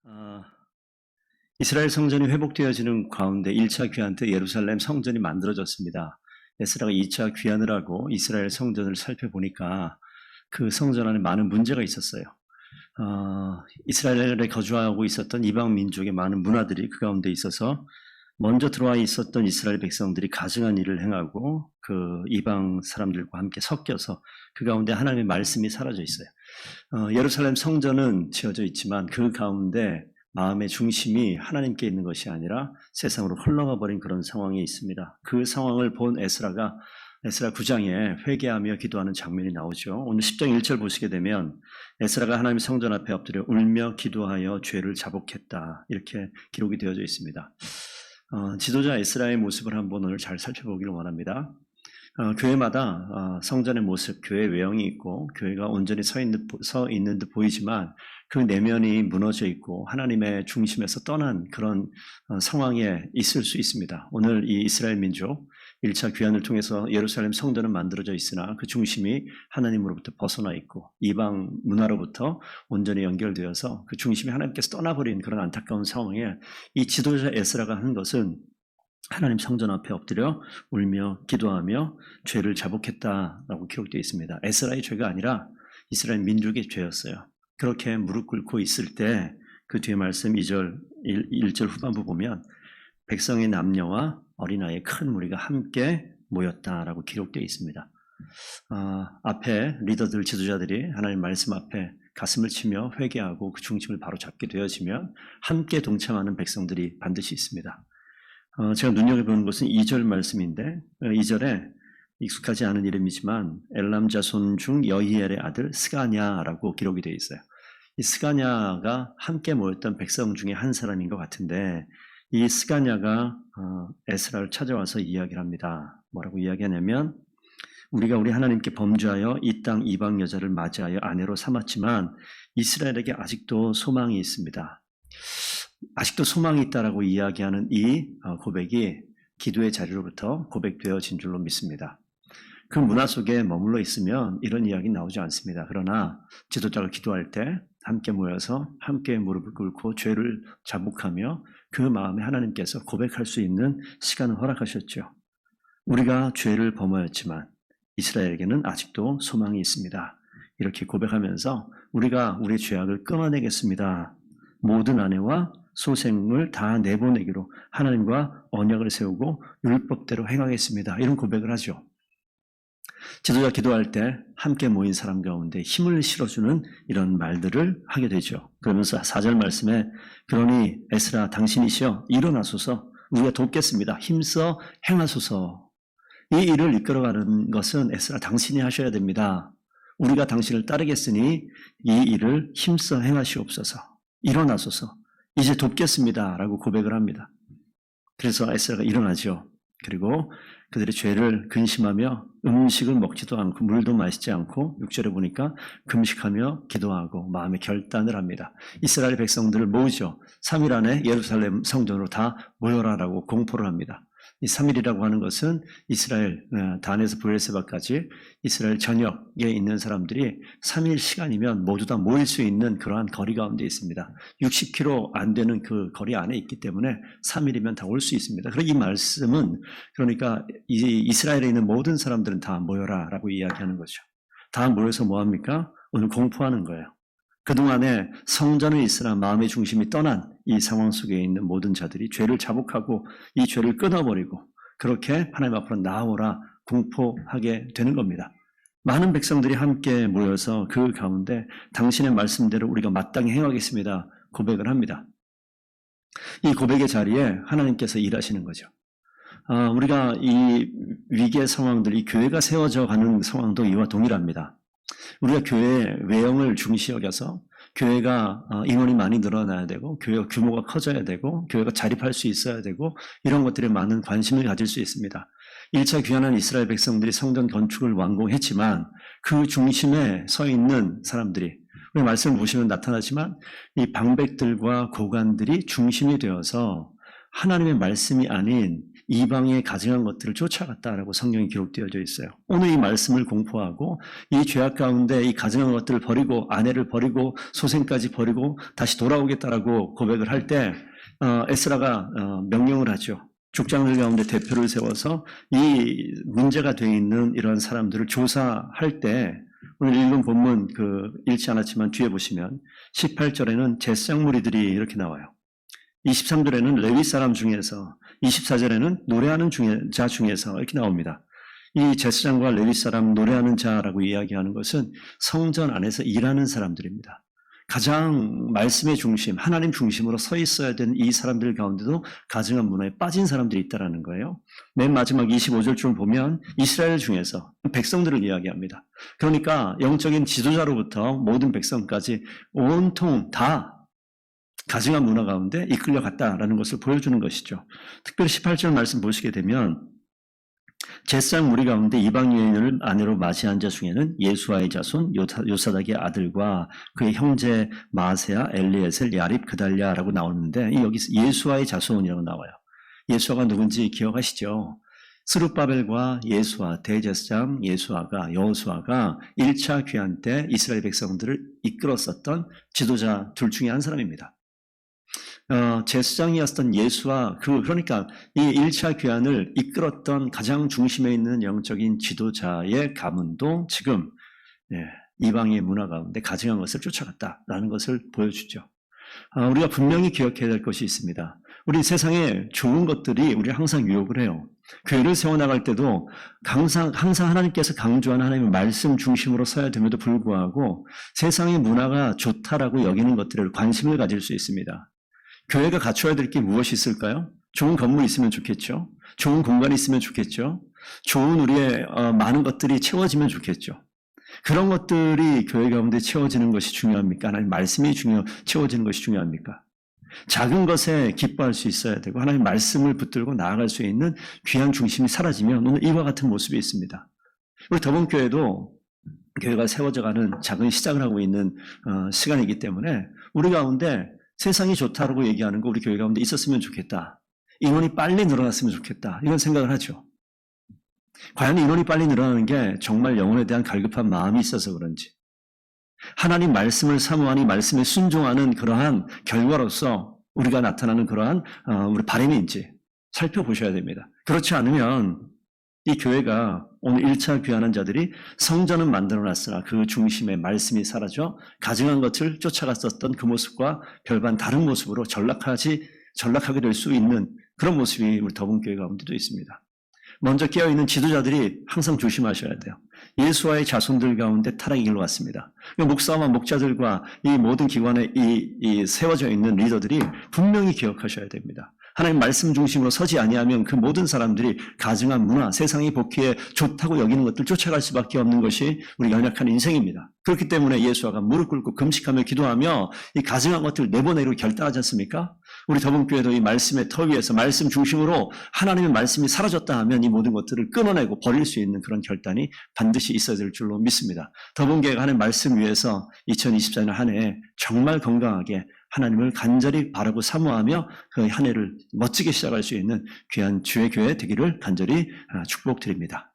아, 이스라엘 성전이 회복되어지는 가운데 1차 귀환 때 예루살렘 성전이 만들어졌습니다. 에스라가 2차 귀환을 하고 이스라엘 성전을 살펴보니까 그 성전 안에 많은 문제가 있었어요. 이스라엘에 거주하고 있었던 이방 민족의 많은 문화들이 그 가운데 있어서 먼저 들어와 있었던 이스라엘 백성들이 가증한 일을 행하고 그 이방 사람들과 함께 섞여서 그 가운데 하나님의 말씀이 사라져 있어요. 예루살렘 성전은 지어져 있지만 그 가운데 마음의 중심이 하나님께 있는 것이 아니라 세상으로 흘러가 버린 그런 상황이 있습니다. 그 상황을 본 에스라 9장에 회개하며 기도하는 장면이 나오죠. 오늘 10장 1절 보시게 되면 에스라가 하나님 성전 앞에 엎드려 울며 기도하여 죄를 자복했다, 이렇게 기록이 되어져 있습니다. 지도자 에스라의 모습을 한번 오늘 잘 살펴보기를 원합니다. 교회마다 성전의 모습, 교회 외형이 있고 교회가 온전히 서 있는 듯 보이지만 그 내면이 무너져 있고 하나님의 중심에서 떠난 그런 상황에 있을 수 있습니다. 오늘 이 이스라엘 민족 1차 귀환을 통해서 예루살렘 성전은 만들어져 있으나 그 중심이 하나님으로부터 벗어나 있고 이방 문화로부터 온전히 연결되어서 그 중심이 하나님께서 떠나버린 그런 안타까운 상황에 이 지도자 에스라가 하는 것은 하나님 성전 앞에 엎드려 울며 기도하며 죄를 자복했다라고 기록되어 있습니다. 에스라의 죄가 아니라 이스라엘 민족의 죄였어요. 그렇게 무릎 꿇고 있을 때 그 뒤에 말씀 1절 후반부 보면 백성의 남녀와 어린아이의 큰 무리가 함께 모였다라고 기록되어 있습니다. 앞에 리더들, 지도자들이 하나님 말씀 앞에 가슴을 치며 회개하고 그 중심을 바로 잡게 되어지면 함께 동참하는 백성들이 반드시 있습니다. 제가 눈여겨보는 것은 2절 말씀인데 2절에 익숙하지 않은 이름이지만 엘람 자손 중 여히엘의 아들 스가냐라고 기록이 되어 있어요. 이 스가냐가 함께 모였던 백성 중에 한 사람인 것 같은데 이 스가냐가 에스라를 찾아와서 이야기를 합니다. 뭐라고 이야기하냐면 우리가 우리 하나님께 범죄하여 이 땅 이방 여자를 맞이하여 아내로 삼았지만 이스라엘에게 아직도 소망이 있습니다. 아직도 소망이 있다라고 이야기하는 이 고백이 기도의 자리로부터 고백되어진 줄로 믿습니다. 그 문화 속에 머물러 있으면 이런 이야기 나오지 않습니다. 그러나 지도자가 기도할 때 함께 모여서 함께 무릎을 꿇고 죄를 자복하며 그 마음에 하나님께서 고백할 수 있는 시간을 허락하셨죠. 우리가 죄를 범하였지만 이스라엘에게는 아직도 소망이 있습니다. 이렇게 고백하면서 우리가 우리의 죄악을 끊어내겠습니다. 모든 아내와 소생을 다 내보내기로 하나님과 언약을 세우고 율법대로 행하겠습니다. 이런 고백을 하죠. 지도자 기도할 때 함께 모인 사람 가운데 힘을 실어주는 이런 말들을 하게 되죠. 그러면서 4절 말씀에 그러니 에스라 당신이시여 일어나소서 우리가 돕겠습니다. 힘써 행하소서. 이 일을 이끌어가는 것은 에스라 당신이 하셔야 됩니다. 우리가 당신을 따르겠으니 이 일을 힘써 행하시옵소서. 일어나소서. 이제 돕겠습니다. 라고 고백을 합니다. 그래서 에스라가 일어나죠. 그리고 그들의 죄를 근심하며 음식을 먹지도 않고 물도 마시지 않고 6절에 보니까 금식하며 기도하고 마음의 결단을 합니다. 이스라엘 백성들을 모으죠. 3일 안에 예루살렘 성전으로 다 모여라라고 공포를 합니다. 이 3일이라고 하는 것은 이스라엘 단에서 브엘세바까지 이스라엘 전역에 있는 사람들이 3일 시간이면 모두 다 모일 수 있는 그러한 거리 가운데 있습니다. 60km 안 되는 그 거리 안에 있기 때문에 3일이면 다 올 수 있습니다. 그리고 이 말씀은 그러니까 이스라엘에 있는 모든 사람들은 다 모여라라고 이야기하는 거죠. 다 모여서 뭐합니까? 오늘 공포하는 거예요. 그동안에 성전에 있으나 마음의 중심이 떠난 이 상황 속에 있는 모든 자들이 죄를 자복하고 이 죄를 끊어버리고 그렇게 하나님 앞으로 나아오라 공포하게 되는 겁니다. 많은 백성들이 함께 모여서 그 가운데 당신의 말씀대로 우리가 마땅히 행하겠습니다. 고백을 합니다. 이 고백의 자리에 하나님께서 일하시는 거죠. 우리가 이 위기의 상황들, 이 교회가 세워져 가는 상황도 이와 동일합니다. 우리가 교회의 외형을 중시 여겨서 교회가 인원이 많이 늘어나야 되고 교회가 규모가 커져야 되고 교회가 자립할 수 있어야 되고 이런 것들에 많은 관심을 가질 수 있습니다. 1차 귀환한 이스라엘 백성들이 성전 건축을 완공했지만 그 중심에 서 있는 사람들이 우리 말씀을 보시면 나타나지만 이 방백들과 고관들이 중심이 되어서 하나님의 말씀이 아닌 이방의 가증한 것들을 쫓아갔다라고 성경이 기록되어져 있어요. 오늘 이 말씀을 공포하고 이 죄악 가운데 이 가증한 것들을 버리고 아내를 버리고 소생까지 버리고 다시 돌아오겠다라고 고백을 할 때 에스라가 명령을 하죠. 족장들 가운데 대표를 세워서 이 문제가 되어 있는 이런 사람들을 조사할 때 오늘 읽은 본문 읽지 않았지만 뒤에 보시면 18절에는 제사장 무리들이 이렇게 나와요. 23절에는 레위 사람 중에서 24절에는 노래하는 자 중에서 이렇게 나옵니다. 이 제사장과 레위 사람 노래하는 자라고 이야기하는 것은 성전 안에서 일하는 사람들입니다. 가장 말씀의 중심, 하나님 중심으로 서 있어야 되는 이 사람들 가운데도 가증한 문화에 빠진 사람들이 있다는 거예요. 맨 마지막 25절쯤 보면 이스라엘 중에서 백성들을 이야기합니다. 그러니까 영적인 지도자로부터 모든 백성까지 온통 다 가증한 문화 가운데 이끌려갔다라는 것을 보여주는 것이죠. 특별히 18절 말씀 보시게 되면 제사장 무리 가운데 이방 여인을 아내로 맞이한 자 중에는 예수아의 자손 요사닥의 아들과 그의 형제 마세야, 엘리에셀, 야립, 그달랴라고 나오는데 여기서 예수아의 자손이라고 나와요. 예수아가 누군지 기억하시죠? 스룹바벨과 예수아, 대제사장 예수아가 여호수아가 1차 귀환 때 이스라엘 백성들을 이끌었었던 지도자 둘 중에 한 사람입니다. 제사장이었던 예수와 그러니까 이 1차 귀환을 이끌었던 가장 중심에 있는 영적인 지도자의 가문도 지금 이방의 문화 가운데 가증한 것을 쫓아갔다라는 것을 보여주죠. 우리가 분명히 기억해야 될 것이 있습니다. 우리 세상에 좋은 것들이 우리 항상 유혹을 해요. 교회를 세워나갈 때도 항상 하나님께서 강조하는 하나님의 말씀 중심으로 서야 됨에도 불구하고 세상의 문화가 좋다라고 여기는 것들을 관심을 가질 수 있습니다. 교회가 갖춰야 될 게 무엇이 있을까요? 좋은 건물이 있으면 좋겠죠. 좋은 공간이 있으면 좋겠죠. 좋은 우리의 많은 것들이 채워지면 좋겠죠. 그런 것들이 교회 가운데 채워지는 것이 중요합니까? 하나님 말씀이 채워지는 것이 중요합니까? 작은 것에 기뻐할 수 있어야 되고 하나님 말씀을 붙들고 나아갈 수 있는 귀한 중심이 사라지면 오늘 이와 같은 모습이 있습니다. 우리 더본교회도 교회가 세워져가는 작은 시작을 하고 있는 시간이기 때문에 우리 가운데 세상이 좋다고 얘기하는 거 우리 교회 가운데 있었으면 좋겠다. 인원이 빨리 늘어났으면 좋겠다. 이런 생각을 하죠. 과연 인원이 빨리 늘어나는 게 정말 영혼에 대한 갈급한 마음이 있어서 그런지 하나님 말씀을 사모하니 말씀에 순종하는 그러한 결과로서 우리가 나타나는 그러한 우리 바람인지 살펴보셔야 됩니다. 그렇지 않으면 이 교회가 오늘 1차 귀환한 자들이 성전은 만들어놨으나 그 중심에 말씀이 사라져 가증한 것을 쫓아갔었던 그 모습과 별반 다른 모습으로 전락하게 될 수 있는 그런 모습이 우리 더본교회 가운데도 있습니다. 먼저 깨어있는 지도자들이 항상 조심하셔야 돼요. 예수와의 자손들 가운데 타락의 길로 왔습니다. 목사와 목자들과 이 모든 기관에 이 세워져 있는 리더들이 분명히 기억하셔야 됩니다. 하나님 말씀 중심으로 서지 아니하면 그 모든 사람들이 가증한 문화, 세상이 복귀에 좋다고 여기는 것들 쫓아갈 수밖에 없는 것이 우리 연약한 인생입니다. 그렇기 때문에 예수아가 무릎 꿇고 금식하며 기도하며 이 가증한 것들을 내보내기로 결단하지 않습니까? 우리 더본교회도 이 말씀의 터 위에서 말씀 중심으로 하나님의 말씀이 사라졌다 하면 이 모든 것들을 끊어내고 버릴 수 있는 그런 결단이 반드시 있어야 될 줄로 믿습니다. 더본교회가 하나님 말씀 위에서 2024년 한 해에 정말 건강하게 하나님을 간절히 바라고 사모하며 그 한 해를 멋지게 시작할 수 있는 귀한 주의 교회 되기를 간절히 축복드립니다.